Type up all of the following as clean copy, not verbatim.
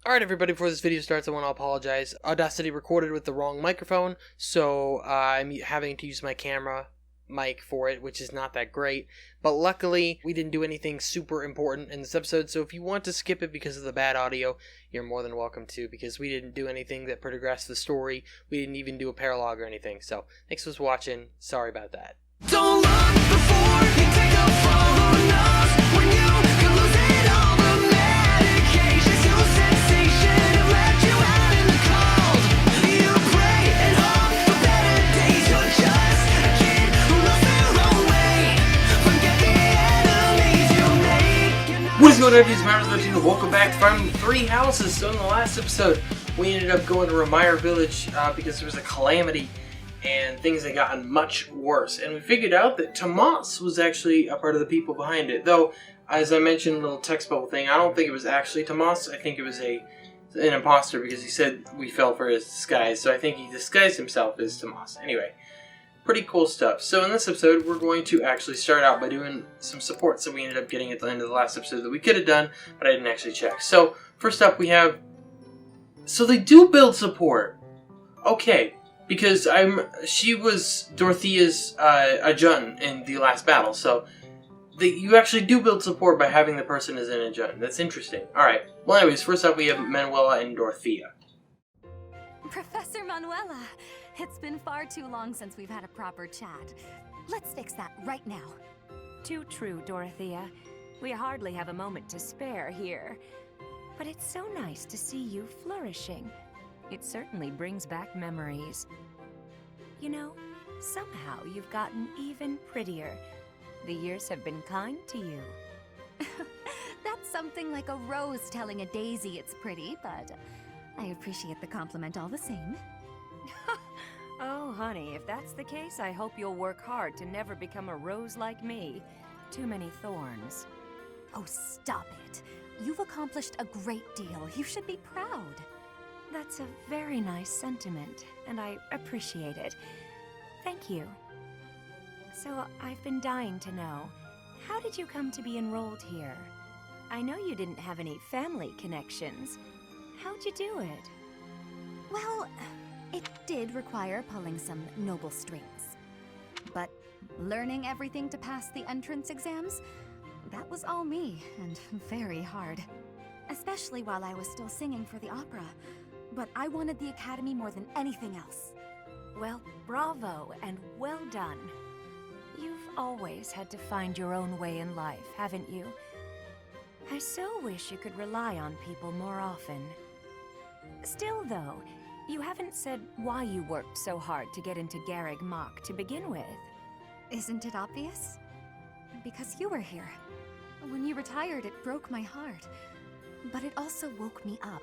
Alright everybody, before this video starts I want to apologize. Audacity recorded with the wrong microphone, so I'm having to use my camera mic for it, which is not that great. But luckily, we didn't do anything super important in this episode, so if you want to skip it because of the bad audio, you're more than welcome to, because we didn't do anything that progressed the story. We didn't even do a paralogue or anything, so thanks for watching. Sorry about that. Don't look before you take a fall. Who knows when you could lose it all? The medication's your sensation have left you out in the cold. You pray and hope for better days. You're just a kid who lost their own way. Forget the enemies you make. What is going on, everyone? Welcome back from Three Houses. So in the last episode, we ended up going to Ramire Village because there was a calamity and things had gotten much worse. And we figured out that Tomas was actually a part of the people behind it. Though, as I mentioned in the little text bubble thing, I don't think it was actually Tomas. I think it was an imposter because he said we fell for his disguise. So I think he disguised himself as Tomas. Anyway, pretty cool stuff. So in this episode, we're going to actually start out by doing some supports that we ended up getting at the end of the last episode that we could have done, but I didn't actually check. So first up we have... So they do build support. Okay. Because she was Dorothea's adjutant in the last battle, so you actually do build support by having the person as an adjutant. That's interesting. Alright, well anyways, first up we have Manuela and Dorothea. Professor Manuela, it's been far too long since we've had a proper chat. Let's fix that right now. Too true, Dorothea. We hardly have a moment to spare here. But it's so nice to see you flourishing. It certainly brings back memories. You know, somehow you've gotten even prettier. The years have been kind to you. That's something like a rose telling a daisy it's pretty, but I appreciate the compliment all the same. Oh, honey, if that's the case, I hope you'll work hard to never become a rose like me. Too many thorns. Oh, stop it. You've accomplished a great deal. You should be proud. That's a very nice sentiment, and I appreciate it. Thank you. So, I've been dying to know, how did you come to be enrolled here? I know you didn't have any family connections. How'd you do it? Well, it did require pulling some noble strings. But learning everything to pass the entrance exams, that was all me, and very hard. Especially while I was still singing for the opera. But I wanted the academy more than anything else. Well, bravo and well done. You've always had to find your own way in life, haven't you? I so wish you could rely on people more often. Still, though, you haven't said why you worked so hard to get into Garreg Mach to begin with. Isn't it obvious? Because you were here. When you retired, it broke my heart. But it also woke me up.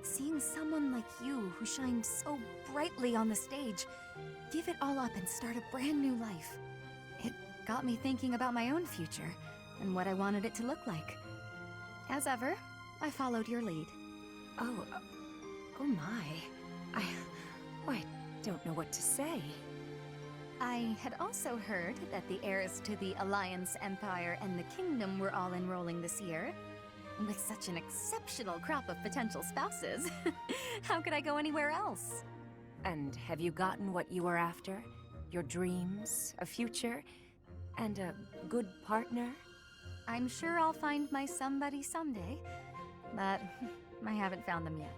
Seeing someone like you, who shined so brightly on the stage, give it all up and start a brand new life. It got me thinking about my own future, and what I wanted it to look like. As ever, I followed your lead. Oh my. I don't know what to say. I had also heard that the heirs to the Alliance, Empire, and the Kingdom were all enrolling this year. With such an exceptional crop of potential spouses, how could I go anywhere else? And have you gotten what you were after? Your dreams, a future, and a good partner? I'm sure I'll find my somebody someday, but I haven't found them yet.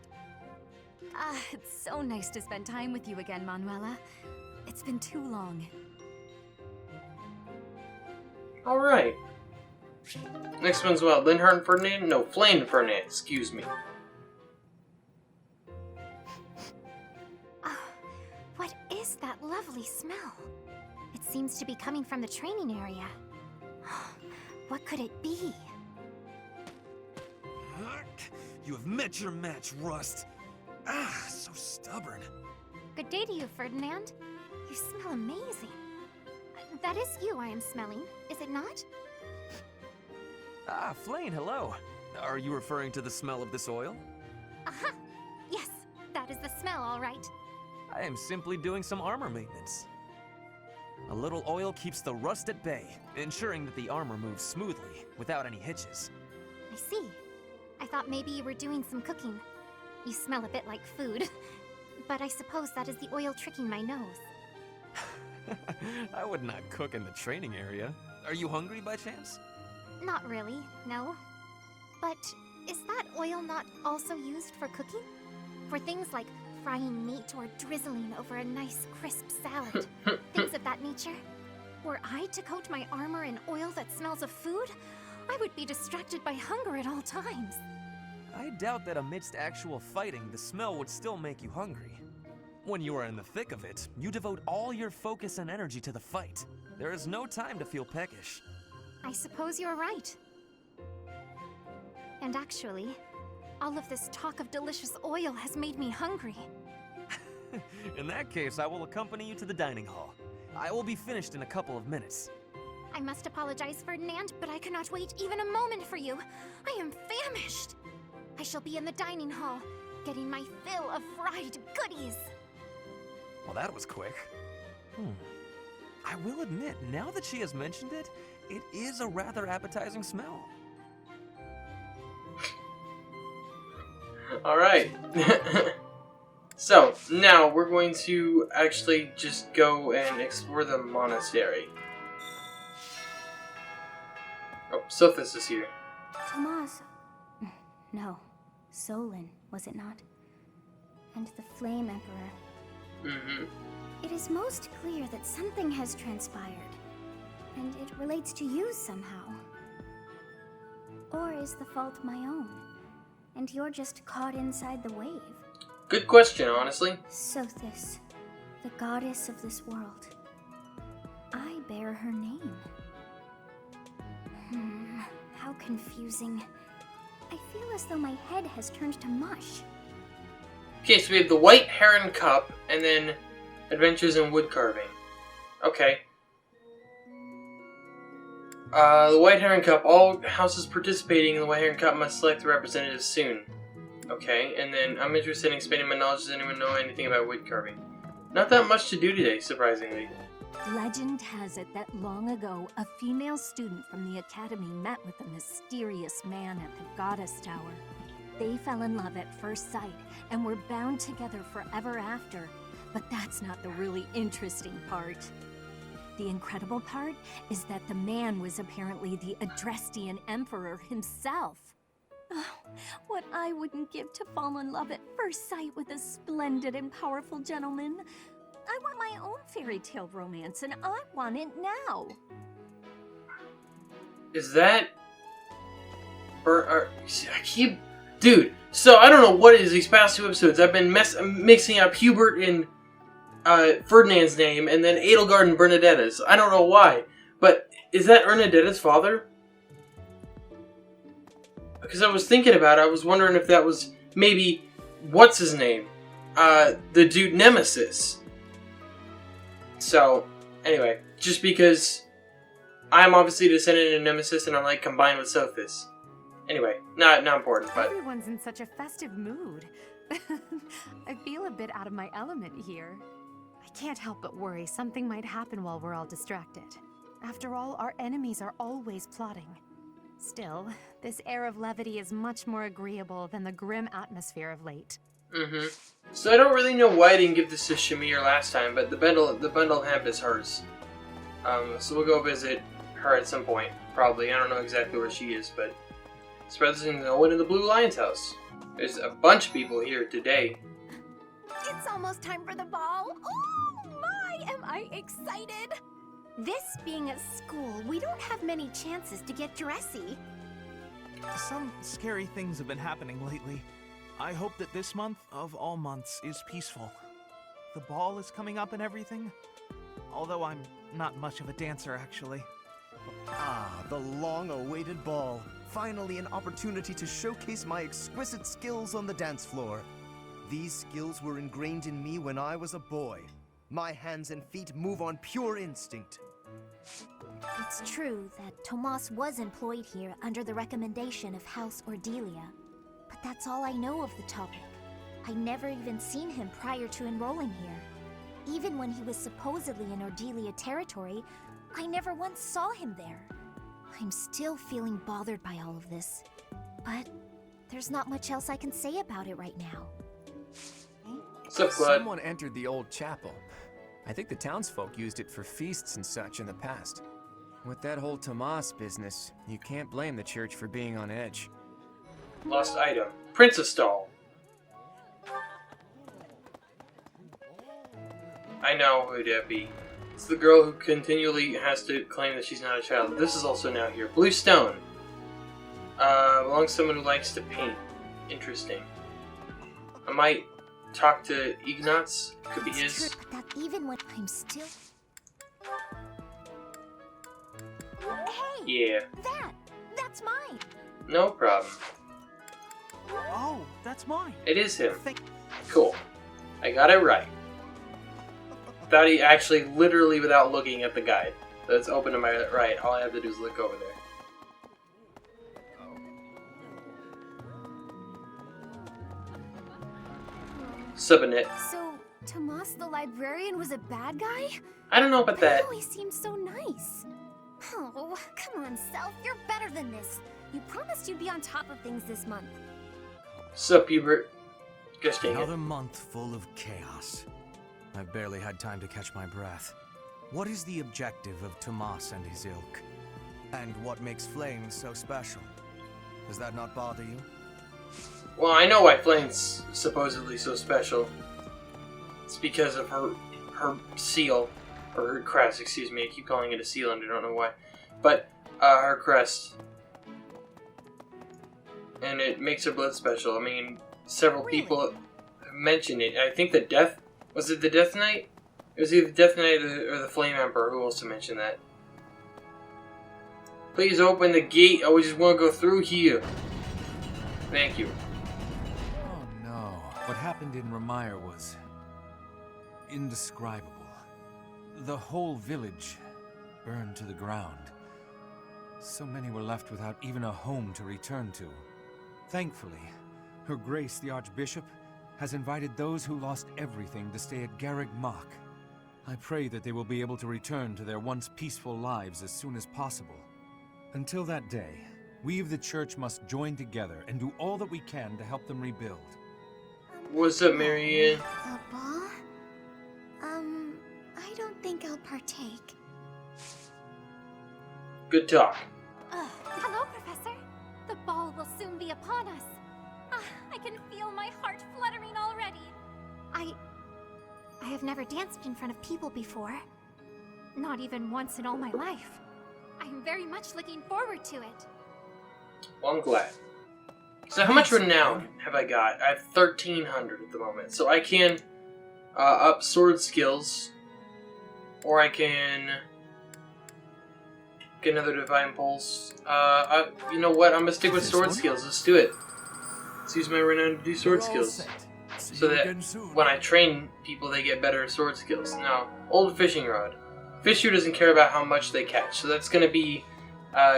It's so nice to spend time with you again, Manuela. It's been too long. Alright. Next one's what? Linhart and Ferdinand? No, Flame and Ferdinand, excuse me. What is that lovely smell? It seems to be coming from the training area. What could it be? You have met your match, Rust. So stubborn. Good day to you, Ferdinand. You smell amazing. That is you I am smelling, is it not? Flame, hello. Are you referring to the smell of this oil? Aha! Yes, that is the smell, all right. I am simply doing some armor maintenance. A little oil keeps the rust at bay, ensuring that the armor moves smoothly, without any hitches. I see. I thought maybe you were doing some cooking. You smell a bit like food. But I suppose that is the oil tricking my nose. I would not cook in the training area. Are you hungry by chance? Not really, no. But is that oil not also used for cooking? For things like frying meat or drizzling over a nice crisp salad? Things of that nature? Were I to coat my armor in oil that smells of food, I would be distracted by hunger at all times. I doubt that amidst actual fighting, the smell would still make you hungry. When you are in the thick of it, you devote all your focus and energy to the fight. There is no time to feel peckish. I suppose you're right. And actually, all of this talk of delicious oil has made me hungry. In that case, I will accompany you to the dining hall. I will be finished in a couple of minutes. I must apologize, Ferdinand, but I cannot wait even a moment for you. I am famished. I shall be in the dining hall, getting my fill of fried goodies. Well, that was quick. I will admit, now that she has mentioned it, it is a rather appetizing smell. Alright. So, now we're going to actually just go and explore the monastery. Oh, Sophis is here. Tomas. No. Solon, was it not? And the Flame Emperor. Mm-hmm. It is most clear that something has transpired. And it relates to you somehow. Or is the fault my own? And you're just caught inside the wave? Good question, honestly. Sothis, the goddess of this world. I bear her name. How confusing. I feel as though my head has turned to mush. Okay, so we have the White Heron Cup, and then Adventures in Wood Carving. Okay. The White Heron Cup. All houses participating in the White Heron Cup must select a representative soon. Okay, and then I'm interested in expanding my knowledge. Does anyone know anything about wood carving? Not that much to do today, surprisingly. Legend has it that long ago, a female student from the academy met with a mysterious man at the Goddess Tower. They fell in love at first sight and were bound together forever after. But that's not the really interesting part. The incredible part is that the man was apparently the Adrestian Emperor himself. Oh, what I wouldn't give to fall in love at first sight with a splendid and powerful gentleman. I want my own fairy tale romance, and I want it now. Is that... Dude, so I don't know what it is these past two episodes. I've been mixing up Hubert and Ferdinand's name, and then Edelgard and Bernadetta's. I don't know why. But is that Bernadetta's father? Because I was thinking about it, I was wondering if that was maybe... What's his name? The dude Nemesis. So, anyway, just because I'm obviously descendant of Nemesis and I'm like combined with Sophis. Anyway, not important, but... Everyone's in such a festive mood. I feel a bit out of my element here. I can't help but worry something might happen while we're all distracted. After all, our enemies are always plotting. Still, this air of levity is much more agreeable than the grim atmosphere of late. Mm-hmm. So I don't really know why I didn't give this to Shamir last time, but the bundle hemp is hers. So we'll go visit her at some point, probably. I don't know exactly where she is, but it's present no one in the Blue Lion's house. There's a bunch of people here today. It's almost time for the ball. Oh my, am I excited! This being a school, we don't have many chances to get dressy. Some scary things have been happening lately. I hope that this month, of all months, is peaceful. The ball is coming up and everything. Although I'm not much of a dancer, actually. Ah, the long-awaited ball. Finally an opportunity to showcase my exquisite skills on the dance floor. These skills were ingrained in me when I was a boy. My hands and feet move on pure instinct. It's true that Tomas was employed here under the recommendation of House Ordelia. But that's all I know of the topic. I never even seen him prior to enrolling here. Even when he was supposedly in Ordelia territory, I never once saw him there. I'm still feeling bothered by all of this. But there's not much else I can say about it right now. What's up, Glad? Someone entered the old chapel. I think the townsfolk used it for feasts and such in the past. With that whole Tomas business, you can't blame the church for being on edge. Lost item. Princess doll. I know who that'd be. It's the girl who continually has to claim that she's not a child. This is also now here. Blue stone. Belongs to someone who likes to paint. Interesting. I might talk to Ignatz. Could be his. It's true that even when I'm still... Hey! Yeah. That's mine! No problem. Oh, that's mine. It is him. Thank- Cool. I got it right. Thought he actually, literally without looking at the guide. So it's open to my right. All I have to do is look over there. Subanet. So, Tomas the librarian was a bad guy? I don't know about But that. he always seemed so nice. Oh, come on, Self, you're better than this. You promised you'd be on top of things this month. Sup, Hubert? Gosh dang it. Another month full of chaos. I've barely had time to catch my breath. What is the objective of Tomas and his ilk? And what makes Flames so special? Does that not bother you? Well, I know why Flame's supposedly so special. It's because of her seal, or her crest, excuse me. I keep calling it a seal and I don't know why. But, her crest. And it makes her blood special. I mean, several people mentioned it. I think the Death... Was it the Death Knight? It was either the Death Knight or the Flame Emperor who also mentioned that. Please open the gate. I just want to go through here. Thank you. Oh no. What happened in Ramire was indescribable. The whole village burned to the ground. So many were left without even a home to return to. Thankfully, Her Grace the Archbishop has invited those who lost everything to stay at Garreg Mach. I pray that they will be able to return to their once peaceful lives as soon as possible. Until that day, we of the church must join together and do all that we can to help them rebuild. What's up, Marianne? The ball? I don't think I'll partake. Good talk. Hello, Professor. The ball will soon be upon us. I can feel my heart fluttering already. I have never danced in front of people before. Not even once in all my life. I'm very much looking forward to it. Well, I'm glad. So how much renown have I got? I have 1,300 at the moment. So I can up sword skills, or I can get another divine pulse. You know what? I'm gonna stick with sword skills. Let's do it. Let's use my renown to do sword skills, so that when I train people, they get better sword skills. Now, old fishing rod. Fisher doesn't care about how much they catch, so that's gonna be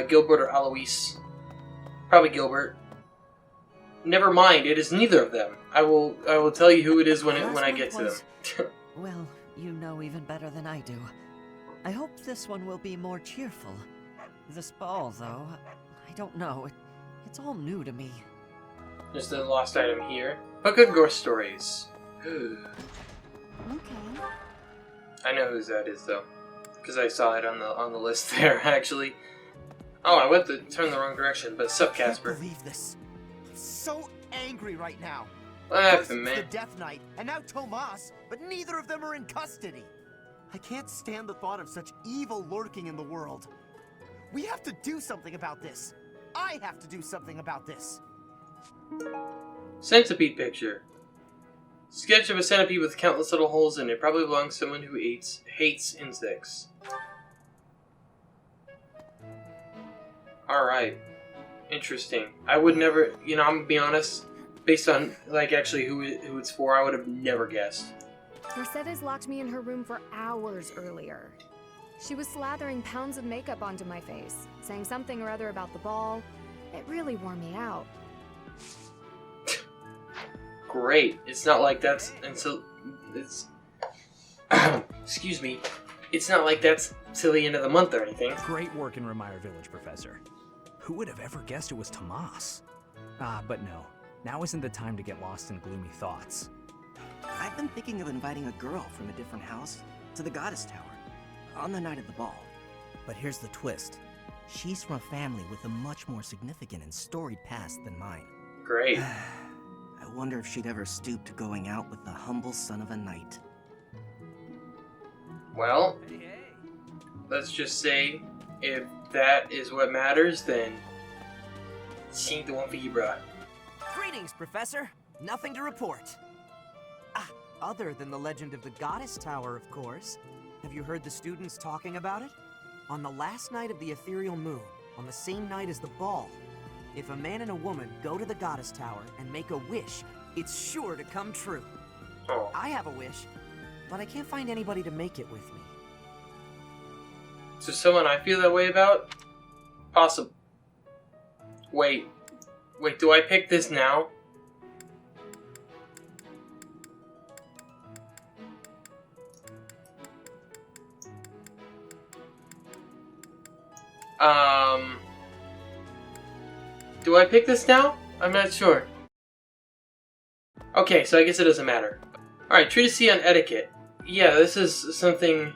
Gilbert or Alois. Probably Gilbert. Never mind, it is neither of them. I will tell you who it is when I get to them. Well, you know even better than I do. I hope this one will be more cheerful. This ball, though, I don't know. It's all new to me. Just a lost item here. Book of Ghost Stories. Okay. I know whose that is though, because I saw it on the list there actually. Oh, I went to turn the wrong direction. But sup, Casper? I can't believe this. I'm so angry right now. What First happened, it's man? the Death Knight, and now Tomas, but neither of them are in custody. I can't stand the thought of such evil lurking in the world. We have to do something about this. I have to do something about this. Centipede picture. Sketch of a centipede with countless little holes in it. Probably belongs to someone who hates insects. Alright. Interesting. I would never, I'm gonna be honest, based on, actually who it's for, I would have never guessed. Mercedes locked me in her room for hours earlier. She was slathering pounds of makeup onto my face, saying something or other about the ball. It really wore me out. Great. It's not like that's, it's, excuse me, it's not like that's till the end of the month or anything. Great work in Ramire Village, Professor. Who would have ever guessed it was Tomas? But no. Now isn't the time to get lost in gloomy thoughts. I've been thinking of inviting a girl from a different house to the Goddess Tower on the night of the ball. But here's the twist. She's from a family with a much more significant and storied past than mine. Great. I wonder if she'd ever stoop to going out with the humble son of a knight. Well, let's just say, if that is what matters, then she ain't the one for you, bruh. Greetings, Professor. Nothing to report. Other than the legend of the Goddess Tower, of course. Have you heard the students talking about it? On the last night of the ethereal moon, on the same night as the ball, if a man and a woman go to the Goddess Tower and make a wish, it's sure to come true. Oh. I have a wish, but I can't find anybody to make it with me. So someone I feel that way about? Possible. Wait, do I pick this now? Do I pick this now? I'm not sure. Okay, so I guess it doesn't matter. Alright, treatise on etiquette. Yeah, this is something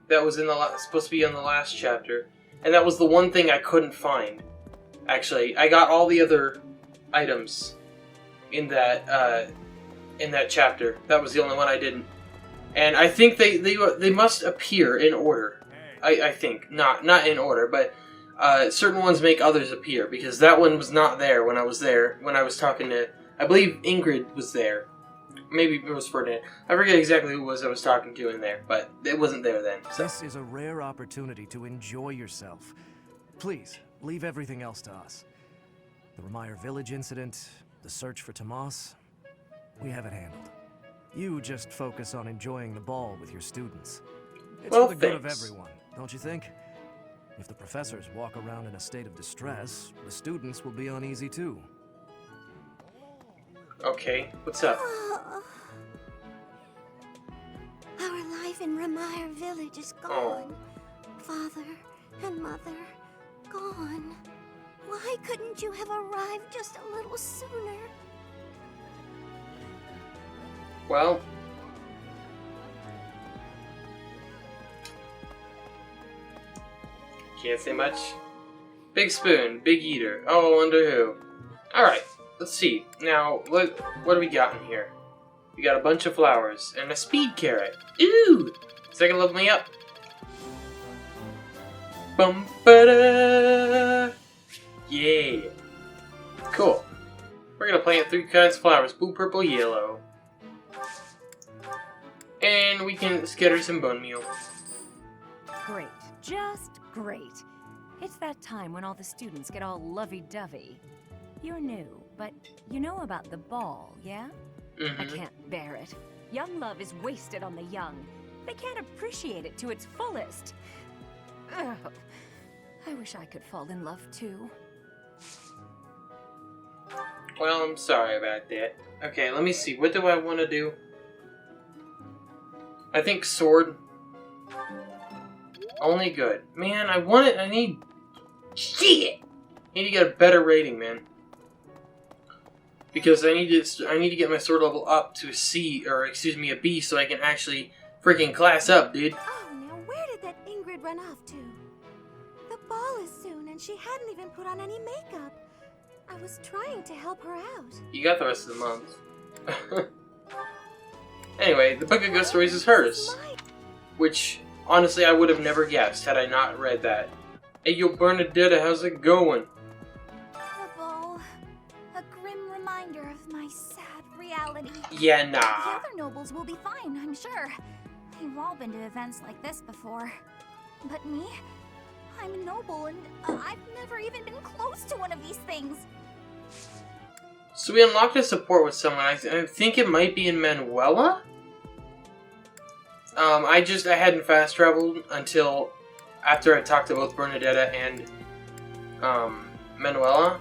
that was in the supposed to be in the last chapter, and that was the one thing I couldn't find. Actually, I got all the other items in that chapter. That was the only one I didn't. And I think they must appear in order. I think not in order, but certain ones make others appear, because that one was not there when I was there. When I was talking to, I believe Ingrid was there. Maybe it was Ferdinand. I forget exactly who it was I was talking to in there, but it wasn't there then. So. This is a rare opportunity to enjoy yourself. Please, leave everything else to us. The Remire Village incident, the search for Tomas, we have it handled. You just focus on enjoying the ball with your students. It's Well, for the good of thanks. everyone, don't you think? If the professors walk around in a state of distress, the students will be uneasy too. Okay, what's up? Our life in Remire Village is gone. Father and mother, gone. Why couldn't you have arrived just a little sooner? Well, can't say much. Big spoon, big eater. Oh, I wonder who. Alright, let's see. Now, what do we got in here? We got a bunch of flowers and a speed carrot. Ooh! Is that gonna level me up? Bum ba da. Yeah. Cool. We're gonna plant 3 kinds of flowers: blue, purple, yellow. And we can scatter some bone meal. Great. Just great. It's that time when all the students get all lovey-dovey. You're new, but you know about the ball, yeah? I can't bear it. Young love is wasted on the young. They can't appreciate it to its fullest. Ugh. I wish I could fall in love too. Well, I'm sorry about that. Okay, let me see. What do I want to do? I think sword. Only good. Man, I want it. I need... Shit! I need to get a better rating, man. Because I need to get my sword level up to a C, or excuse me, a B, so I can actually freaking class up, dude. Oh, now where did that Ingrid run off to? The ball is soon, and she hadn't even put on any makeup. I was trying to help her out. You got the rest of the month. Anyway, the Book of Ghost Stories is hers. Which, honestly, I would have never guessed had I not read that. Hey, yo, Bernadetta, how's it going? The ball. A grim reminder of my sad reality. Yeah, nah. The other nobles will be fine, I'm sure. They've all been to events like this before. But me? I'm a noble, and I've never even been close to one of these things. So we unlocked a support with someone. I think it might be in Manuela? I hadn't fast traveled until after I talked to both Bernadetta and Manuela.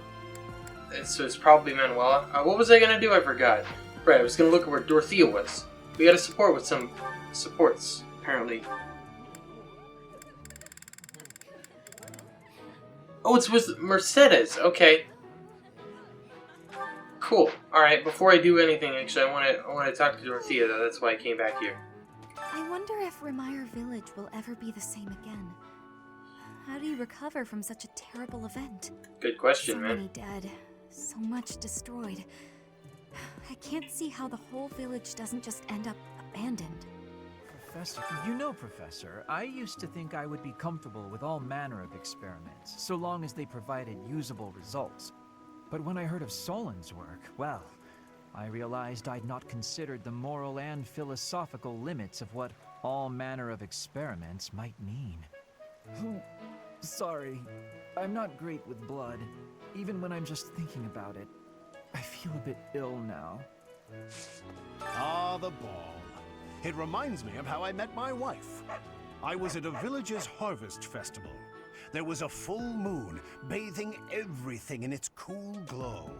So it's probably Manuela. What was I gonna do? I forgot. Right, I was gonna look at where Dorothea was. We got a support with some supports, apparently. Oh, it's with Mercedes. Okay. Cool. All right. Before I do anything, actually, I want to talk to Dorothea though. That's why I came back here. I wonder if Remire Village will ever be the same again. How do you recover from such a terrible event? Good question, so man. So many dead, so much destroyed. I can't see how the whole village doesn't just end up abandoned. Professor, Professor, I used to think I would be comfortable with all manner of experiments, so long as they provided usable results. But when I heard of Solon's work, well, I realized I'd not considered the moral and philosophical limits of what all manner of experiments might mean. Oh, sorry. I'm not great with blood. Even when I'm just thinking about it, I feel a bit ill now. Ah, the ball. It reminds me of how I met my wife. I was at a village's harvest festival. There was a full moon, bathing everything in its cool glow.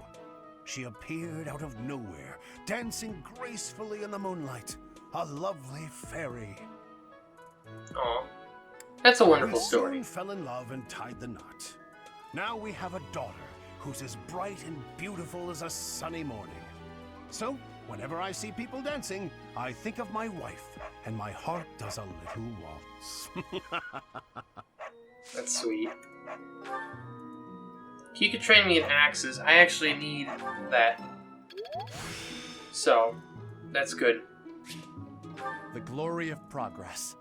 She appeared out of nowhere, dancing gracefully in the moonlight. A lovely fairy. Aw. That's a wonderful story. We soon fell in love and tied the knot. Now we have a daughter who's as bright and beautiful as a sunny morning. So, whenever I see people dancing, I think of my wife, and my heart does a little waltz. That's sweet. You could train me in axes. I actually need that. So, that's good. The glory of progress.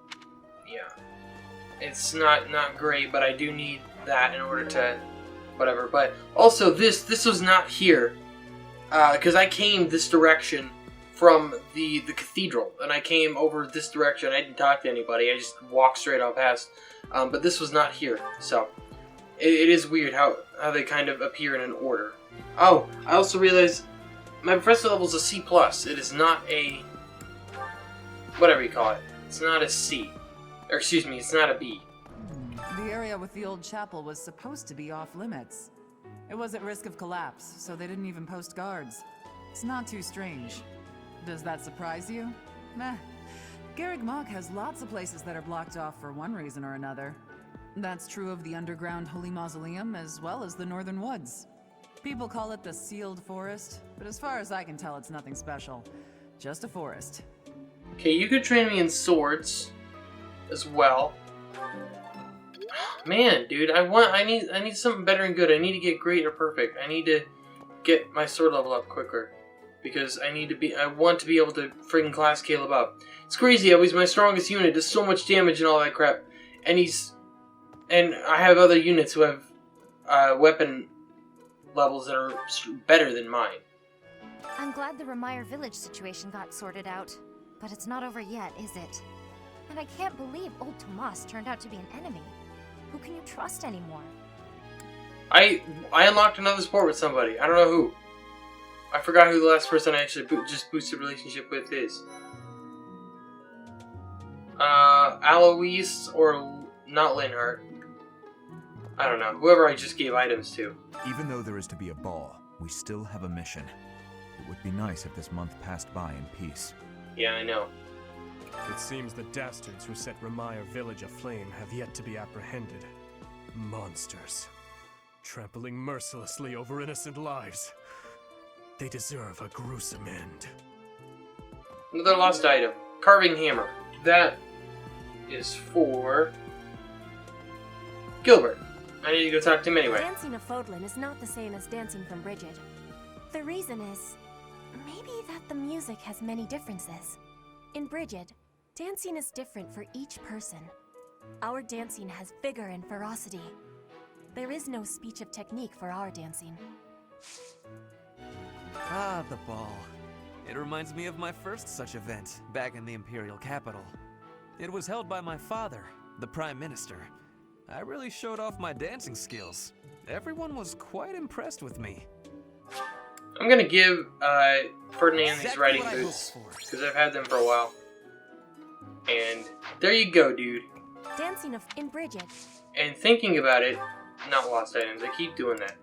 Yeah. It's not great, but I do need that in order to whatever. But also this was not here. Because I came this direction from the cathedral, and I came over this direction. I didn't talk to anybody. I just walked straight on past. But this was not here, so it is weird how they kind of appear in an order. Oh, I also realized my professor level is a C+. It is not a whatever you call it. It's not a C, or excuse me, it's not a B. The area with the old chapel was supposed to be off limits. It was at risk of collapse, so they didn't even post guards. It's not too strange. Does that surprise you? Meh. Garreg Mach has lots of places that are blocked off for one reason or another. That's true of the underground Holy Mausoleum as well as the Northern Woods. People call it the Sealed Forest, but as far as I can tell, it's nothing special. Just a forest. Okay, you could train me in swords as well. Man, dude, I need something better and good. I need to get great or perfect. I need to get my sword level up quicker. Because I want to be able to friggin' class Caleb up. It's crazy how he's my strongest unit, does so much damage and all that crap. And I have other units who have weapon levels that are better than mine. I'm glad the Remire Village situation got sorted out. But it's not over yet, is it? And I can't believe old Tomas turned out to be an enemy. Who can you trust anymore? I unlocked another sport with somebody. I don't know who. I forgot who the last person I actually just boosted relationship with is. Alois or not Linhart. I don't know. Whoever I just gave items to. Even though there is to be a ball, we still have a mission. It would be nice if this month passed by in peace. Yeah, I know. It seems the dastards who set Remire Village aflame have yet to be apprehended. Monsters. Trampling mercilessly over innocent lives. They deserve a gruesome end. Another lost item. Carving hammer. That is for Gilbert. I need to go talk to him anyway. Dancing of Fodlan is not the same as dancing from Bridget. The reason is, maybe that the music has many differences. In Bridget, dancing is different for each person. Our dancing has vigor and ferocity. There is no speech of technique for our dancing. Ah, the ball. It reminds me of my first such event, back in the Imperial capital. It was held by my father, the Prime Minister. I really showed off my dancing skills. Everyone was quite impressed with me. I'm gonna give Ferdinand these riding boots, because I've had them for a while. And there you go, dude. Dancing in Bridget. And thinking about it, not lost items, I keep doing that.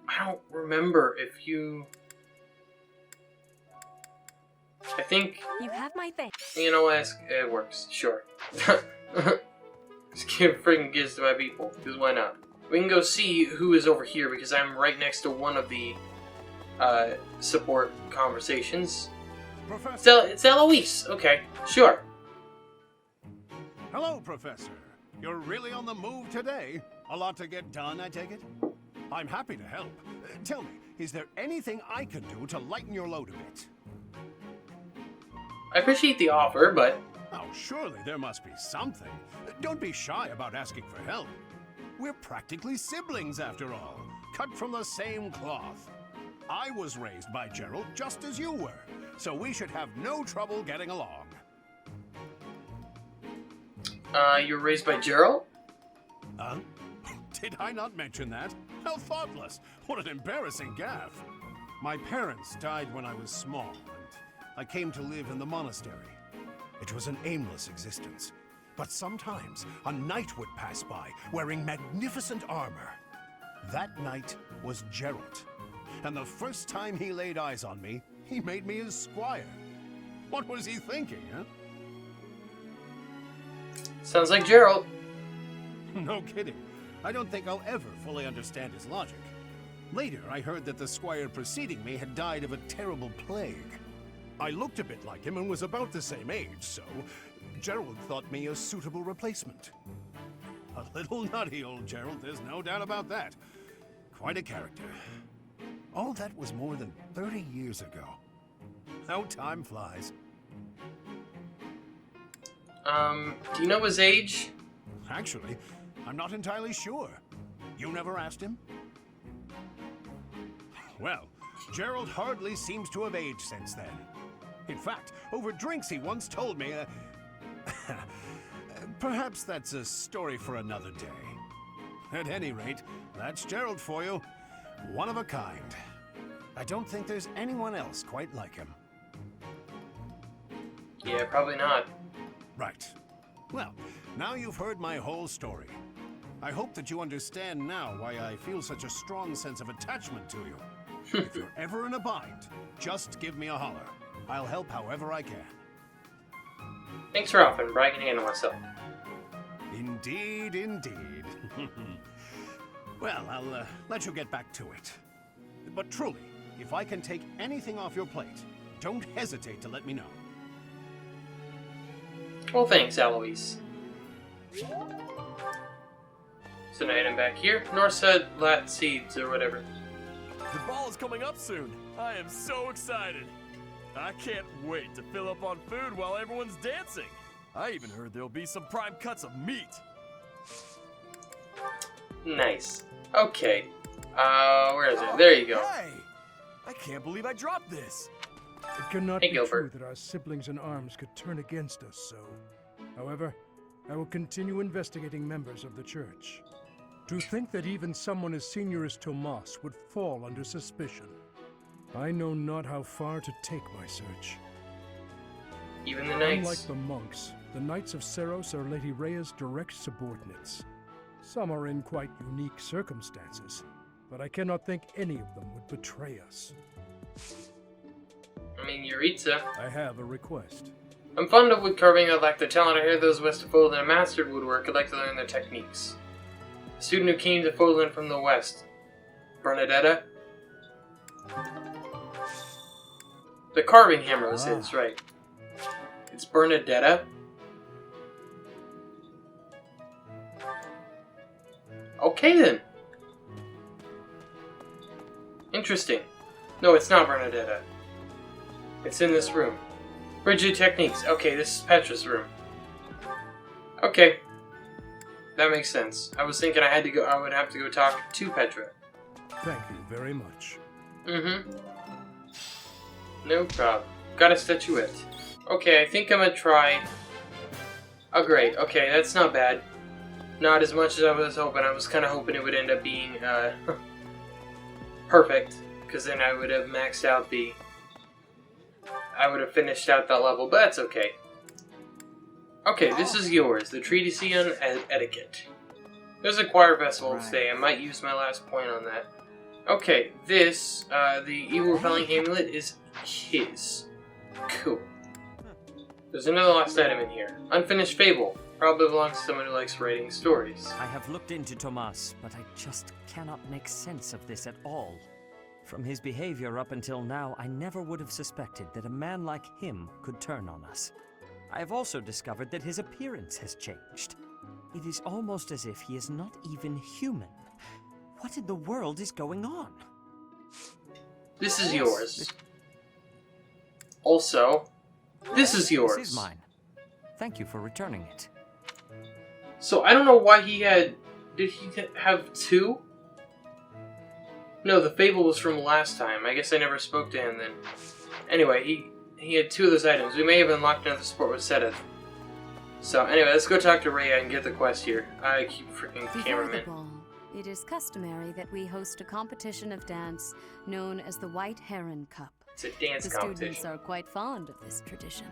I don't remember if you... I think... You have my thanks. You know what, it works, sure. Just give friggin' gifts to my people, because why not? We can go see who is over here because I'm right next to one of the support conversations. Professor. It's Eloise. Okay, sure. Hello, Professor. You're really on the move today. A lot to get done, I take it? I'm happy to help. Tell me, is there anything I can do to lighten your load a bit? I appreciate the offer, but... Oh, surely there must be something. Don't be shy about asking for help. We're practically siblings, after all. Cut from the same cloth. I was raised by Gerald just as you were, so we should have no trouble getting along. You were raised by Gerald? Huh? Did I not mention that? How thoughtless! What an embarrassing gaffe! My parents died when I was small, and I came to live in the monastery. It was an aimless existence, but sometimes a knight would pass by wearing magnificent armor. That knight was Gerald, and the first time he laid eyes on me, he made me his squire. What was he thinking, huh? Sounds like Gerald. No kidding. I don't think I'll ever fully understand his logic. Later, I heard that the squire preceding me had died of a terrible plague. I looked a bit like him and was about the same age, so Gerald thought me a suitable replacement. A little nutty, old Gerald, there's no doubt about that. Quite a character. All that was more than 30 years ago. How time flies. Do you know his age? Actually, I'm not entirely sure. You never asked him? Well, Gerald hardly seems to have aged since then. In fact, over drinks he once told me, perhaps that's a story for another day. At any rate, that's Gerald for you. One of a kind. I don't think there's anyone else quite like him. Yeah, probably not. Right. Well, now you've heard my whole story. I hope that you understand now why I feel such a strong sense of attachment to you. If you're ever in a bind, just give me a holler. I'll help however I can. Thanks for offering, but I can handle myself. Indeed, indeed. Well, I'll let you get back to it. But truly, if I can take anything off your plate, don't hesitate to let me know. Well, thanks, Eloise. So now I'm back here. North said lat seeds or whatever. The ball is coming up soon. I am so excited. I can't wait to fill up on food while everyone's dancing. I even heard there'll be some prime cuts of meat. Nice. Okay. Where is it? There you go. Hey! I can't believe I dropped this. It cannot Hey, be Gilbert. true that our siblings in arms could turn against us so. However, I will continue investigating members of the church. To think that even someone as senior as Tomas would fall under suspicion. I know not how far to take my search. Even the knights. Unlike the monks, the Knights of Seros are Lady Rhea's direct subordinates. Some are in quite unique circumstances, but I cannot think any of them would betray us. I mean, Yuritsa. I have a request. I'm fond of wood carving. I'd like the talent I hear those west of Fodlan have mastered woodwork. I'd like to learn their techniques. A student who came to Fodlan from the west. Bernadetta? The carving hammer was his, right. It's Bernadetta. Okay then. Interesting. No, it's not Bernadetta. It's in this room. Rigid techniques. Okay, this is Petra's room. Okay. That makes sense. I was thinking I would have to go talk to Petra. Thank you very much. Mm-hmm. No problem. Got a statuette. Okay, I think I'm gonna try... Oh, great. Okay, that's not bad. Not as much as I was hoping. I was kind of hoping it would end up being, perfect. Because then I would have maxed out the... I would have finished out that level, but that's okay. Okay, this is yours. The Treatise on Etiquette. There's a choir festival today. I might use my last point on that. Okay, this, the evil repelling amulet is his. Cool. There's another last item in here. Unfinished Fable. Probably belongs to someone who likes writing stories. I have looked into Tomas, but I just cannot make sense of this at all. From his behavior up until now, I never would have suspected that a man like him could turn on us. I have also discovered that his appearance has changed. It is almost as if he is not even human. What in the world is going on? This is yours. Also, this is yours. This is mine. Thank you for returning it. So I don't know why he had... Did he have two? No, the fable was from last time. I guess I never spoke to him then. Anyway, he had two of those items. We may have unlocked another sport with Sedith. So anyway, let's go talk to Rhea and get the quest here. I keep freaking Before cameraman. the ball, it is customary that we host a competition of dance known as the White Heron Cup. It's a dance the competition. Students are quite fond of this tradition.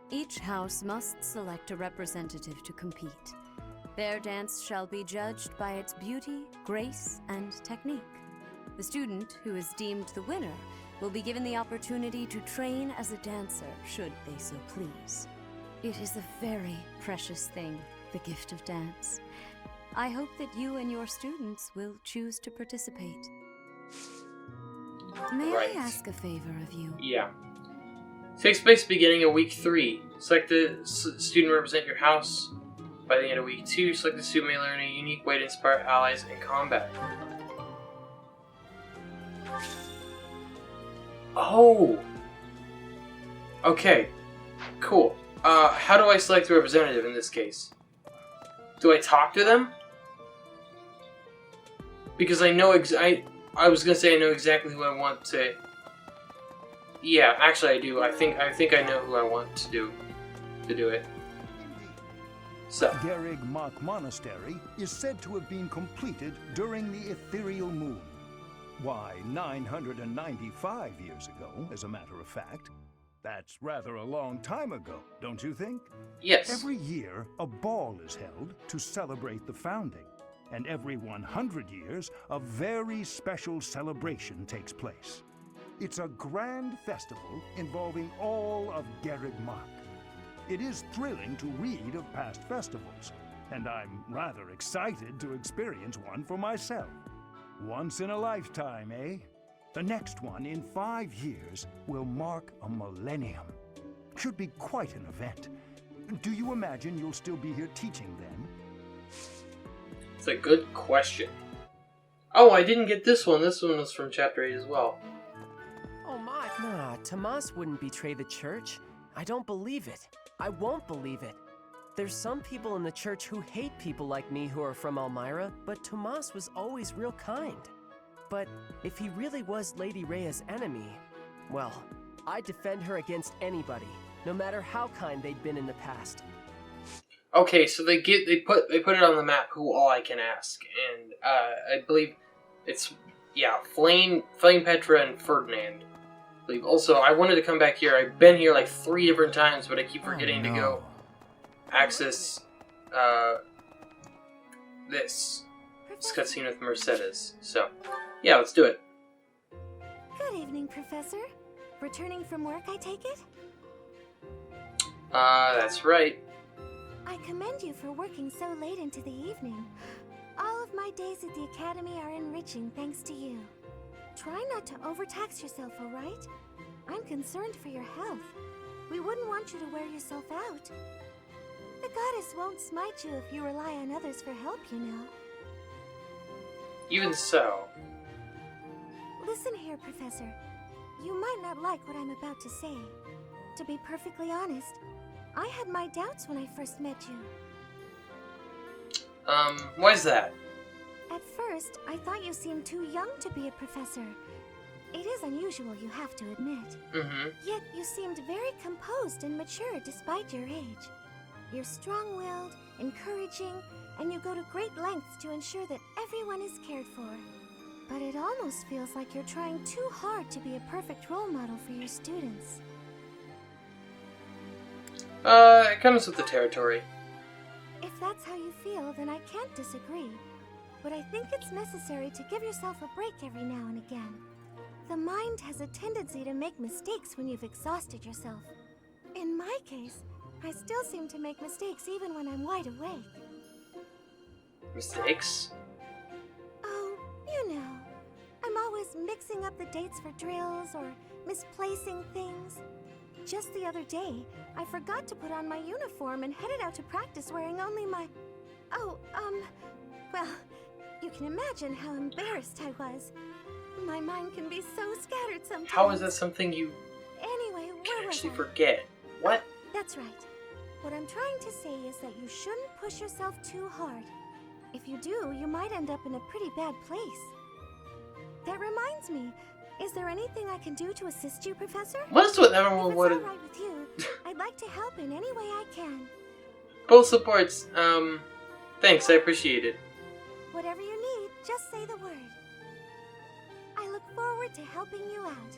Each house must select a representative to compete. Their dance shall be judged by its beauty, grace, and technique. The student who is deemed the winner will be given the opportunity to train as a dancer, should they so please. It is a very precious thing, the gift of dance. I hope that you and your students will choose to participate. May I ask a favor of you? Yeah. Takes place beginning of week 3. Select the student represent your house. By the end of week 2, select the student may learn a unique way to inspire allies in combat. Oh! Okay. Cool. How do I select the representative in this case? Do I talk to them? Because I know I was gonna say I know exactly who I want to... Yeah, actually I do. I think I know who I want to do it. So. Garrig Mach Monastery is said to have been completed during the ethereal moon. Why, 995 years ago, as a matter of fact. That's rather a long time ago, don't you think? Yes. Every year, a ball is held to celebrate the founding. And every 100 years, a very special celebration takes place. It's a grand festival involving all of Garrig Mach. It is thrilling to read of past festivals, and I'm rather excited to experience one for myself. Once in a lifetime, eh? The next one, in 5 years, will mark a millennium. Should be quite an event. Do you imagine you'll still be here teaching then? It's a good question. Oh, I didn't get this one. This one was from Chapter 8 as well. Oh my. Nah, Tomas wouldn't betray the church. I don't believe it. I won't believe it. There's some people in the church who hate people like me who are from Elmira, but Tomas was always real kind. But if he really was Lady Rhea's enemy, well, I'd defend her against anybody, no matter how kind they'd been in the past. Okay, so they put it on the map who all I can ask, and I believe it's Flame Petra and Ferdinand. I believe. Also, I wanted to come back here. I've been here like 3 different times, but I keep forgetting to go access this cutscene with Mercedes. So, yeah, let's do it. Good evening, Professor. Returning from work, I take it? That's right. I commend you for working so late into the evening. All of my days at the Academy are enriching thanks to you. Try not to overtax yourself, alright? I'm concerned for your health. We wouldn't want you to wear yourself out. The goddess won't smite you if you rely on others for help, you know. Even so. Listen here, Professor. You might not like what I'm about to say. To be perfectly honest, I had my doubts when I first met you. Why's that? At first, I thought you seemed too young to be a professor. It is unusual, you have to admit. Mm-hmm. Yet you seemed very composed and mature despite your age. You're strong-willed, encouraging, and you go to great lengths to ensure that everyone is cared for. But it almost feels like you're trying too hard to be a perfect role model for your students. It comes with the territory. If that's how you feel, then I can't disagree. But I think it's necessary to give yourself a break every now and again. The mind has a tendency to make mistakes when you've exhausted yourself. In my case, I still seem to make mistakes even when I'm wide awake. Mistakes? Oh, you know. I'm always mixing up the dates for drills or misplacing things. Just the other day, I forgot to put on my uniform and headed out to practice wearing only my... well, you can imagine how embarrassed I was. My mind can be so scattered sometimes. How is that something you Anyway, where was actually I? forget? What? That's right. What I'm trying to say is that you shouldn't push yourself too hard. If you do, you might end up in a pretty bad place. That reminds me, is there anything I can do to assist you, Professor? What's with everyone If would it's all right with you, I'd like to help in any way I can. both supports? Thanks, I appreciate it. Whatever you need, just say the word. I look forward to helping you out.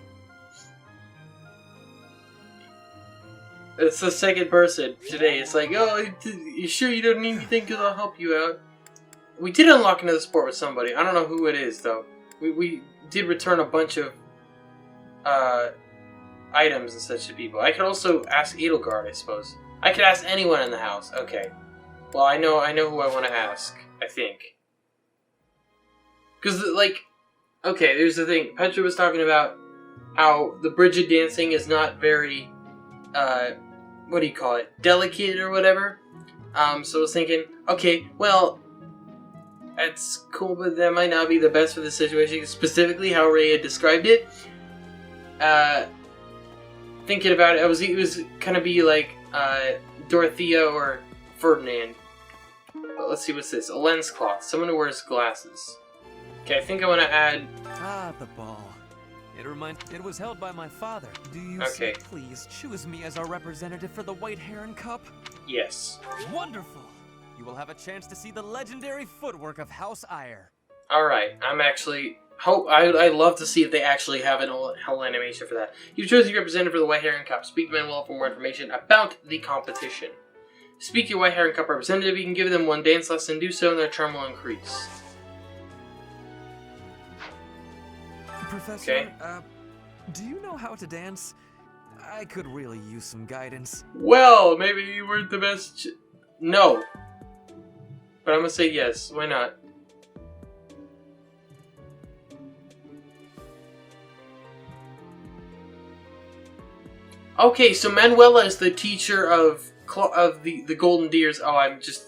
It's the second person today. It's like, oh, you sure you don't need anything because I'll help you out? We did unlock another sport with somebody. I don't know who it is, though. We did return a bunch of items and such to people. I could also ask Edelgard, I suppose. I could ask anyone in the house. Okay. Well, I know who I want to ask, I think. Because, like, okay, there's the thing. Petra was talking about how the Bridget dancing is not very, what do you call it? Delicate or whatever. So I was thinking, okay, well, that's cool, but that might not be the best for the situation. Specifically, how Ray had described it. Thinking about it, it was gonna be like Dorothea or Ferdinand. But let's see, what's this? A lens cloth. Someone who wears glasses. Okay, I think I want to add. Ah, the ball. It was held by my father. Do you Okay. please choose me as our representative for the White Heron Cup? Yes. Wonderful! You will have a chance to see the legendary footwork of House Ire. Alright, I'm actually... I'd love to see if they actually have an whole animation for that. You've chosen your representative for the White Heron Cup. Speak to Manuel for more information about the competition. Speak to your White Heron Cup representative. You can give them one dance lesson. Do so and their charm will increase. Professor, Okay. Do you know how to dance? I could really use some guidance. Well, maybe you weren't the best... No. But I'm gonna say yes. Why not? Okay, so Manuela is the teacher of the Golden Deers. Oh,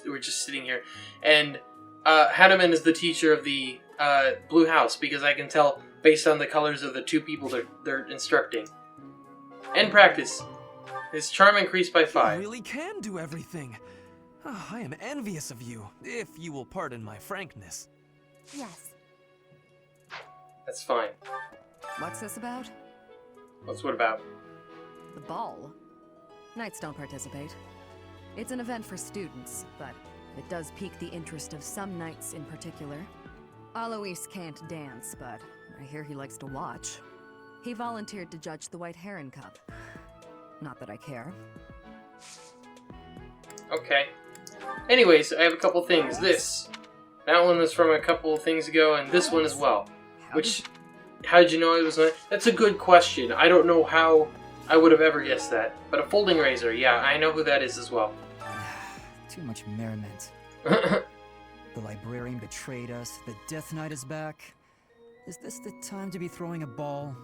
we're just sitting here, and Hanuman is the teacher of the Blue House because I can tell based on the colors of the two people they're instructing. End practice. His charm increased by 5. You really can do everything. Oh, I am envious of you, if you will pardon my frankness. Yes. That's fine. What's this about? What's what about? The ball. Knights don't participate. It's an event for students, but it does pique the interest of some knights in particular. Alois can't dance, but I hear he likes to watch. He volunteered to judge the White Heron Cup. Not that I care. Okay. Anyways, I have a couple things. That one was from a couple of things ago, and this one as well. How did you know it was mine? That's a good question. I don't know how I would have ever guessed that. But a folding razor, yeah, I know who that is as well. Too much merriment. The librarian betrayed us. The Death Knight is back. Is this the time to be throwing a ball?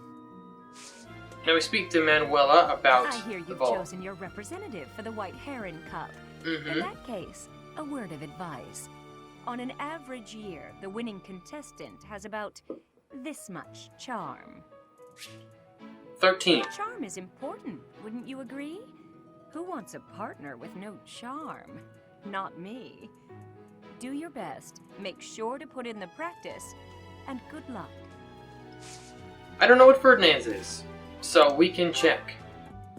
Now we speak to Manuela about I hear the you've ball. chosen your representative for the White Heron Cup. Mhm. In that case, a word of advice. On an average year, the winning contestant has about this much charm. 13. Charm is important, wouldn't you agree? Who wants a partner with no charm? Not me. Do your best, make sure to put in the practice, and good luck. I don't know what Ferdinand's is, so we can check.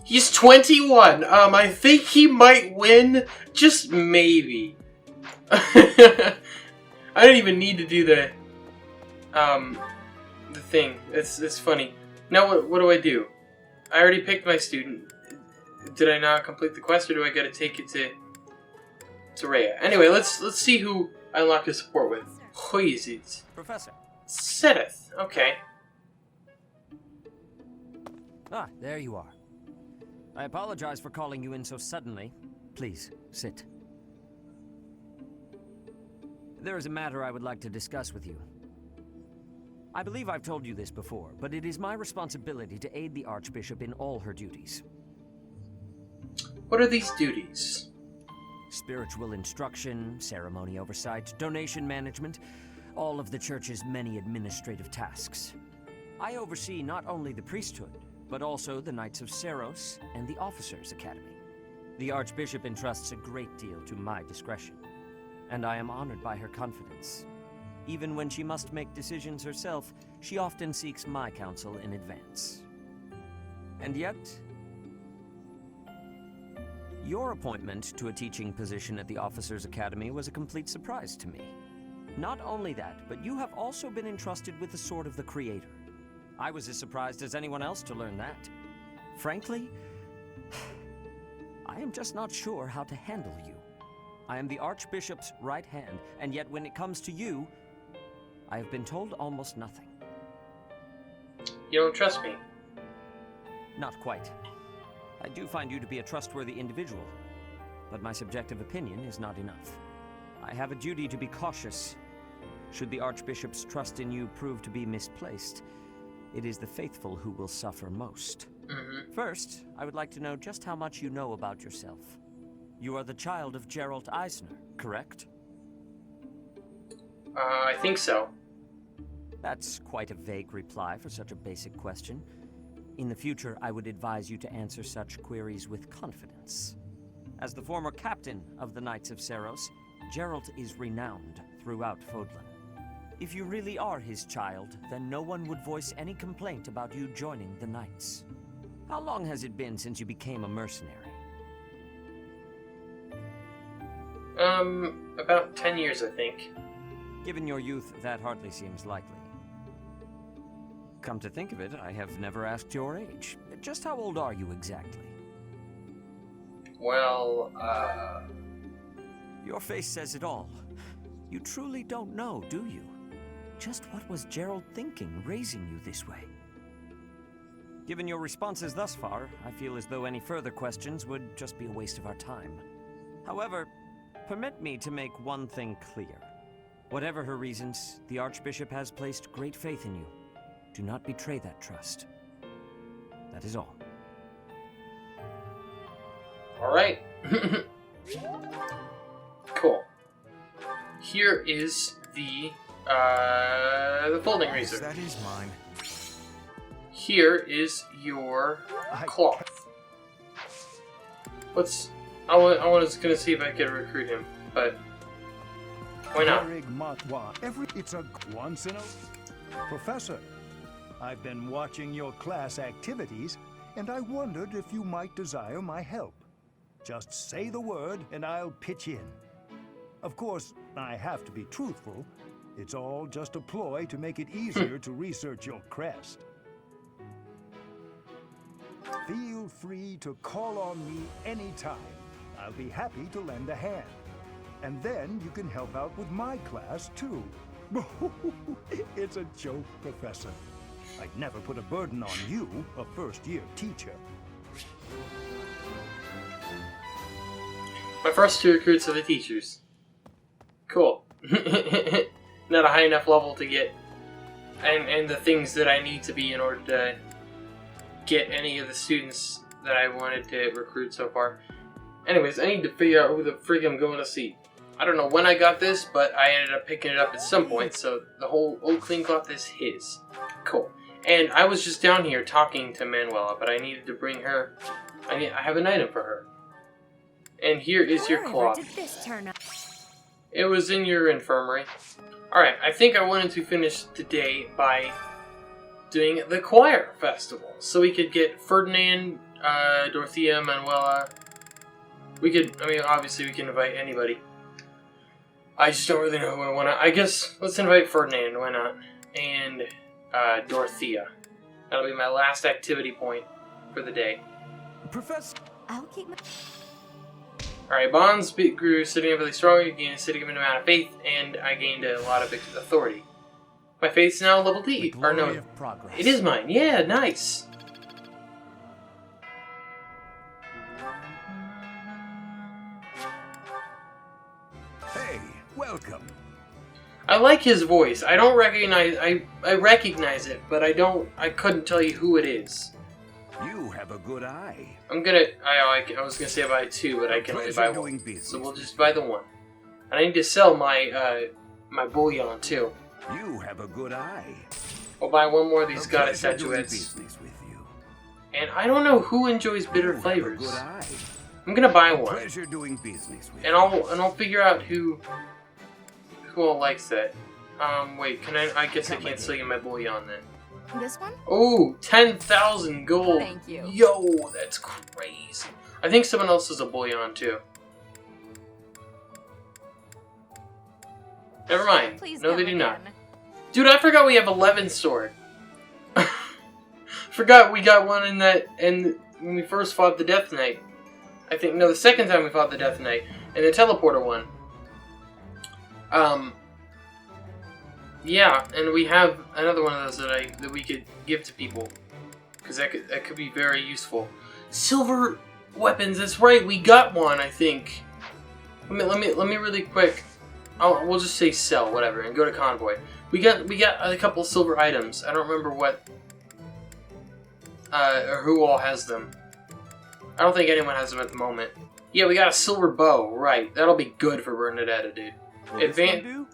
He's 21. I think he might win, just maybe. I don't even need to do the thing. It's funny. Now what do I do? I already picked my student. Did I not complete the quest, or do I gotta take it to Rhea? Anyway, let's see who I unlocked his support with. Who is it? Professor. Sedith. Okay. Ah, there you are. I apologize for calling you in so suddenly. Please, sit. There is a matter I would like to discuss with you. I believe I've told you this before, but it is my responsibility to aid the Archbishop in all her duties. What are these duties? Spiritual instruction, ceremony oversight, donation management, all of the Church's many administrative tasks. I oversee not only the priesthood, but also the Knights of Seiros and the Officers' Academy. The Archbishop entrusts a great deal to my discretion, and I am honored by her confidence. Even when she must make decisions herself, she often seeks my counsel in advance. And yet, your appointment to a teaching position at the Officers' Academy was a complete surprise to me. Not only that, but you have also been entrusted with the Sword of the Creator. I was as surprised as anyone else to learn that. Frankly, I am just not sure how to handle you. I am the Archbishop's right hand, and yet when it comes to you, I have been told almost nothing. You don't trust me? Not quite. I do find you to be a trustworthy individual, but my subjective opinion is not enough. I have a duty to be cautious. Should the Archbishop's trust in you prove to be misplaced, it is the faithful who will suffer most. First, I would like to know just how much you know about yourself. You are the child of Geralt Eisner, correct? I think so. That's quite a vague reply for such a basic question. In the future, I would advise you to answer such queries with confidence. As the former captain of the Knights of Seiros, Geralt is renowned throughout Fodlan. If you really are his child, then no one would voice any complaint about you joining the Knights. How long has it been since you became a mercenary? About 10 years, I think. Given your youth, that hardly seems likely. Come to think of it, I have never asked your age. Just how old are you exactly? Well, Your face says it all. You truly don't know, do you? Just what was Gerald thinking, raising you this way? Given your responses thus far, I feel as though any further questions would just be a waste of our time. However, permit me to make one thing clear. Whatever her reasons, the Archbishop has placed great faith in you. Do not betray that trust. That is all. Alright. Cool. Here is the folding razor. That is mine. Here is your cloth. I was gonna see if I could recruit him, but why not? It's a once in a... Professor, I've been watching your class activities, and I wondered if you might desire my help. Just say the word, and I'll pitch in. Of course, I have to be truthful. It's all just a ploy to make it easier to research your crest. Feel free to call on me anytime. I'll be happy to lend a hand. And then you can help out with my class, too. It's a joke, Professor. I'd never put a burden on you, a first-year teacher. My first two recruits are the teachers. Cool. Not a high enough level to get and the things that I need to be in order to get any of the students that I wanted to recruit so far. Anyways, I need to figure out who the frig I'm going to see. I don't know when I got this, but I ended up picking it up at some point, so the whole old clean cloth is his. Cool. And I was just down here talking to Manuela, but I needed to bring her... I have an item for her. And here is your cloth. Where did this turn up? It was in your infirmary. Alright, I think I wanted to finish the day by doing the choir festival. So we could get Ferdinand, Dorothea, Manuela. We could, obviously we can invite anybody. I just don't really know who I want to... I guess, let's invite Ferdinand, why not? And, Dorothea. That'll be my last activity point for the day. Professor... I'll keep my... Alright, bonds grew significantly stronger, you gained a significant amount of faith, and I gained a lot of authority. My faith's now level D. Or no, it is mine. Yeah, nice. Welcome. I like his voice. I don't recognize... I recognize it, but I couldn't tell you who it is. You have a good eye. I'm gonna... I was gonna say buy two, but I can only buy one. So we'll just buy the one. And I need to sell my, my bullion, too. You have a good eye. We'll buy one more of these goddess statuettes. And I don't know who enjoys bitter flavors. I'm gonna buy one. Pleasure doing business with And I'll figure out who all likes that. Wait, can I guess I can't sell you my bullion then. This one? Oh, 10,000 gold. Thank you. Yo, that's crazy. I think someone else has a bullion too. Never mind. Please No, they come do not. again. Dude, I forgot we have 11 sword. Forgot we got one in that, and when we first fought the Death Knight. I think, no, the second time we fought the Death Knight, and the teleporter one. Yeah, and we have another one of those that we could give to people, because that could be very useful. Silver weapons, that's right, we got one, I think. Let me really quick. We'll just say sell, whatever, and go to convoy. We got a couple silver items. I don't remember what or who all has them. I don't think anyone has them at the moment. Yeah, we got a silver bow, right? That'll be good for Bernadetta, dude.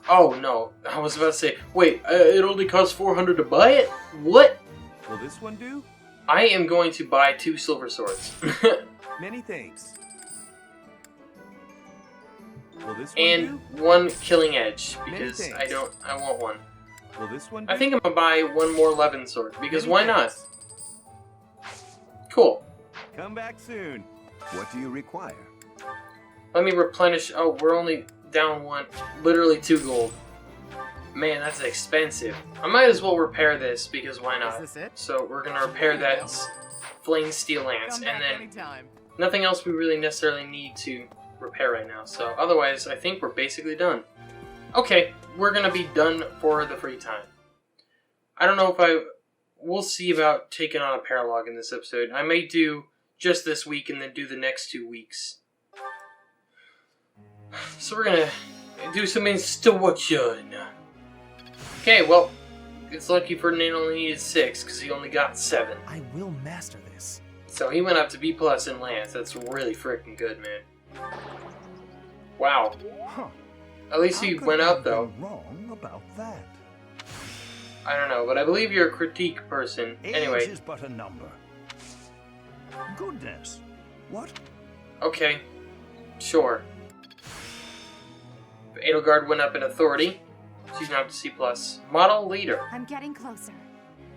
Oh no, I was about to say. Wait, it only costs 400 to buy it. What? Will this one do? I am going to buy 2 silver swords. Many thanks. Will this one and do? 1 killing edge because thanks. I want one. Will this one do? I think I'm gonna buy 1 more Levin sword because why not? Cool. Come back soon. What do you require? Let me replenish. Oh, we're only down 1. Literally 2 gold. Man, that's expensive. I might as well repair this because why not? Is this it? So we're gonna repair that flame steel lance, Come and back then anytime. nothing else we really necessarily need to repair right now. So otherwise, I think we're basically done. Okay, we're gonna be done for the free time. I don't know if we'll see about taking on a paralog in this episode. I may do just this week and then do the next 2 weeks. So we're gonna do some instruction. Okay, well, it's lucky Ferdinand only needed 6 because he only got 7. I will master this. So he went up to B+ in Lance. That's really freaking good, man. Wow. Huh. At least he went up though. Wrong about that. I don't know, but I believe you're a critique person. Anyway. Age is but a number. Goodness. What? Okay. Sure. Edelgard went up in authority. She's now up to C+. Model leader. I'm getting closer.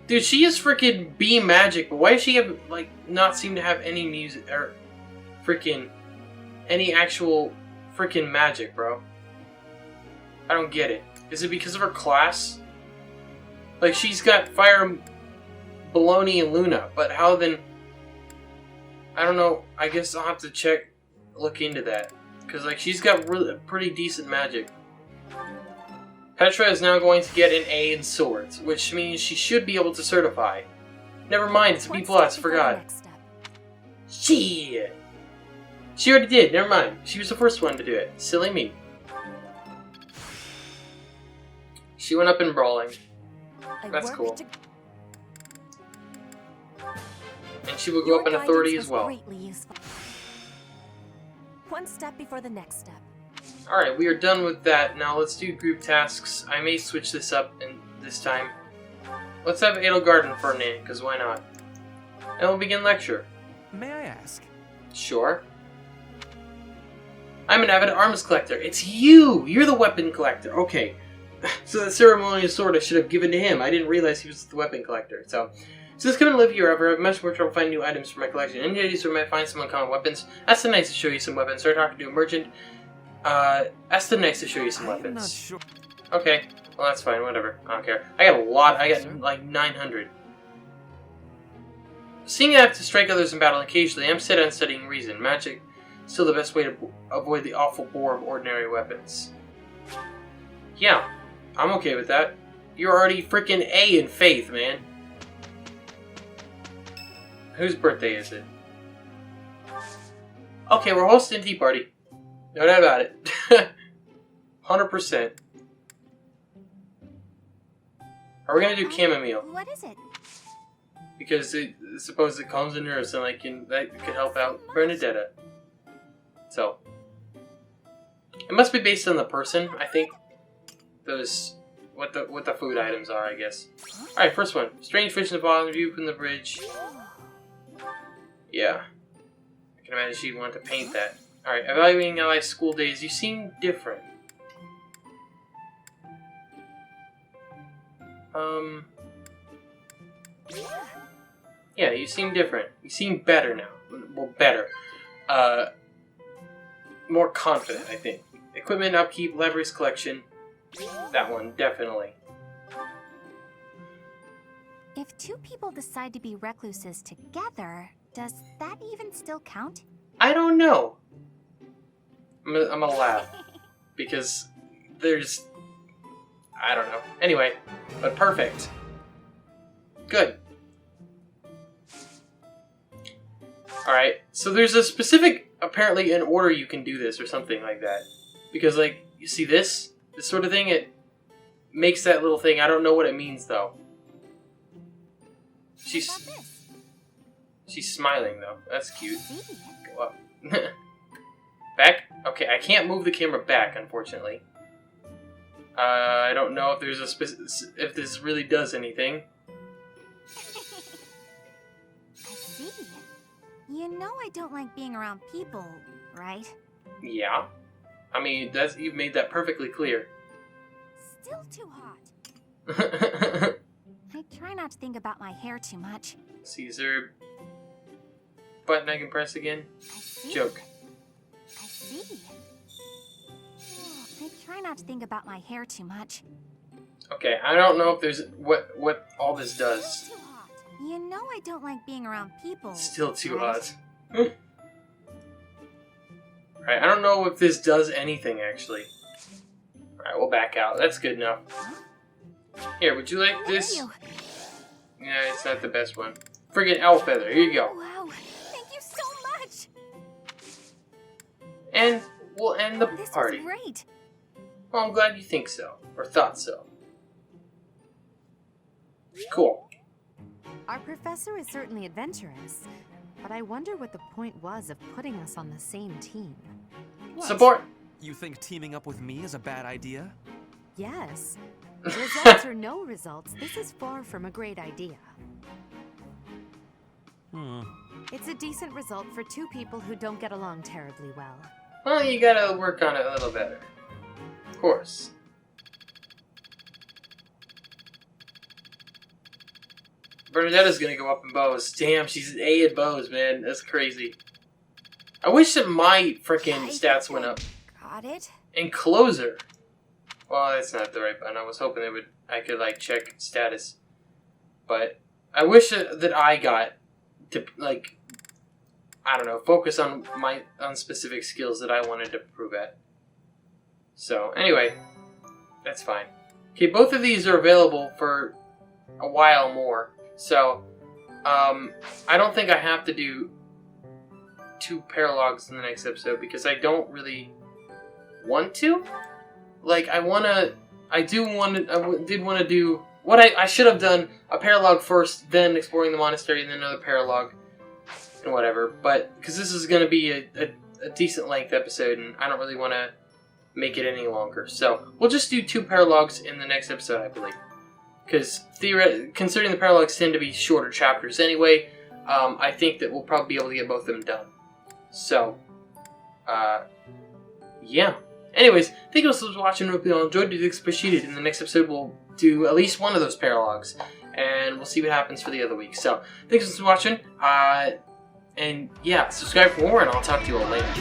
Dude, she is freaking B magic, but why does she have, like, not seem to have any music, or freaking, any actual freaking magic, bro? I don't get it. Is it because of her class? Like, she's got Fire, Baloney, and Luna, but how then... I don't know, I guess I'll have to look into that. Because, like, she's got really, pretty decent magic. Petra is now going to get an A in swords, which means she should be able to certify. Never mind, it's a B+, forgot. Shit! She already did, never mind. She was the first one to do it. Silly me. She went up in brawling. That's cool. And she will go up in authority as well. One step before the next step. Alright, we are done with that. Now let's do group tasks. I may switch this up this time. Let's have Edelgard and Ferdinand, because why not? And we'll begin lecture. May I ask? Sure. I'm an avid arms collector. It's you! You're the weapon collector. Okay. So the ceremonial sword I should have given to him. I didn't realize he was the weapon collector. So since coming to live here, I have much more trouble finding new items for my collection. Any ideas where I might find some uncommon weapons? Ask the knights to show you some weapons. Start talking to a merchant. Ask the knights to show you some weapons. I'm not sure. Okay, well that's fine, whatever. I don't care. I got a lot, I got like 900. Seeing I have to strike others in battle occasionally, I'm set on studying reason. Magic is still the best way to avoid the awful bore of ordinary weapons. Yeah, I'm okay with that. You're already freaking A in faith, man. Whose birthday is it? Okay, we're hosting a tea party. No doubt about it. 100%. Are we gonna do chamomile? What is it? Because it supposedly calms the nerves and that could help out Bernadetta. So it must be based on the person, I think. Those what the food items are, I guess. Alright, first one. Strange fish in the bottom, view from the bridge. Yeah. I can imagine she'd want to paint that. Alright, evaluating Ally's school days. You seem different. Yeah, you seem different. You seem better now. Well, better. More confident, I think. Equipment upkeep, libraries collection. That one, definitely. If two people decide to be recluses together, does that even still count? I don't know. I'm gonna laugh. Because there's... I don't know. Anyway, but perfect. Good. Alright, so there's a specific, apparently, an order you can do this or something like that. Because, like, you see this? This sort of thing, it makes that little thing. I don't know what it means, though. She's smiling, though. That's cute. Go up. Back? Okay, I can't move the camera back, unfortunately. I don't know if there's if this really does anything. I see. You know I don't like being around people, right? Yeah. I mean, you've made that perfectly clear. Still too hot. I try not to think about my hair too much. See, is there a button I can press again? Joke. I see. I try not to think about my hair too much. Okay, I don't know if there's what all this does. Still too hot. You know I don't like being around people. Still too right? hot. Alright, I don't know if this does anything, actually. Alright, we'll back out. That's good enough. Here, would you like this? Thank you. Yeah, it's not the best one. Friggin' owl feather. Here you go. Wow, thank you so much. And we'll end the This party. was great. Well, I'm glad you think so. Or thought so. Cool. Our professor is certainly adventurous, but I wonder what the point was of putting us on the same team. What? Support! You think teaming up with me is a bad idea? Yes. Results or no results, this is far from a great idea. It's a decent result for two people who don't get along terribly well. Well, you gotta work on it a little better. Of course. Bernadetta's gonna go up in bows. Damn, she's an A at bows, man. That's crazy. I wish that my frickin' stats went up. Got it. And closer. Well, that's not the right button. I was hoping I could like check status. But I wish that I got to like, I don't know, focus on specific skills that I wanted to improve at. So anyway, that's fine. Okay, both of these are available for a while more. So I don't think I have to do 2 paralogs in the next episode because I don't really want to. Like, I did want to do what I should have done, a paralog first, then exploring the monastery, and then another paralog, and whatever. But, because this is going to be a decent length episode, and I don't really want to make it any longer. So, we'll just do 2 paralogs in the next episode, I believe. Because, considering the paralogs tend to be shorter chapters anyway, I think that we'll probably be able to get both of them done. So, yeah. Anyways, thank you so much for watching. I hope you all enjoyed it. Appreciate it. In the next episode, we'll do at least one of those paralogs, and we'll see what happens for the other week. So, thanks so much for watching. And yeah, subscribe for more, and I'll talk to you all later.